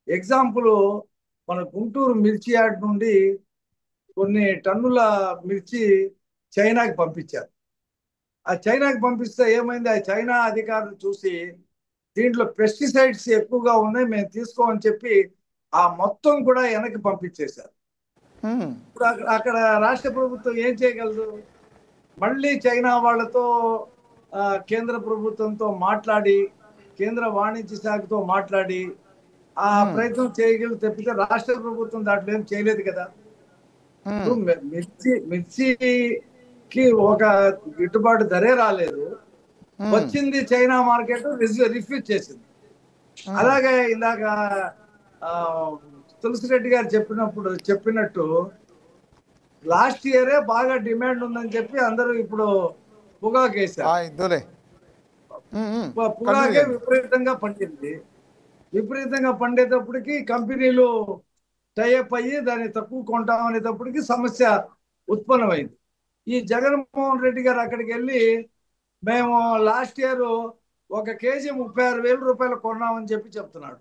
Example, మన గుంటూరు మిర్చి yard నుండి కొన్ని టన్నుల మిర్చి చైనాకి పంపించారు. ఆ చైనాకి పంపిస్తే ఏమైంది, ఆ చైనా అధికారులు చూసి దీంట్లో పెస్టిసైడ్స్ ఎక్కువగా ఉన్నాయి, మేము తీసుకోమని చెప్పి ఆ మొత్తం కూడా వెనక్కి పంపించేశారు. ఉమ్, ఇప్పుడు అక్కడ రాష్ట్ర ప్రభుత్వం ఏం చేయగలదు? మళ్ళీ చైనా వాళ్ళతో కేంద్ర ప్రభుత్వంతో మాట్లాడి, కేంద్ర వాణిజ్య శాఖతో మాట్లాడి ఆ ఉమ్, ప్రయత్నం చేయగలిగి తప్పితే రాష్ట్ర ప్రభుత్వం దాంట్లో ఏం చేయలేదు కదా. ఉమ్, ఇప్పుడు మిర్చికి ఒక గిట్టుబాటు ధరే రాలేదు. ఉమ్, వచ్చింది చైనా మార్కెట్ రిఫ్యూజ్ చేసింది. ఉమ్. అలాగే ఇందాక ఆ, తులసిరెడ్డి గారు చెప్పినట్టు లాస్ట్ ఇయరే బాగా డిమాండ్ ఉందని చెప్పి అందరూ ఇప్పుడు పొగాకు వేశారు. ఇద్దులే. కంటిన్యూ పొగాకే చేయండి. విపరీతంగా పండింది. విపరీతంగా పండేటప్పటికి కంపెనీలు టైఅప్ అయ్యి దాన్ని తక్కువ కొంటాం అనేటప్పటికి సమస్య ఉత్పన్నమైంది. ఈ జగన్మోహన్ రెడ్డి గారు అక్కడికి వెళ్ళి మేము లాస్ట్ ఇయర్ 1 కేజీ 36,000 రూపాయలు కొన్నామని చెప్పి చెప్తున్నాడు.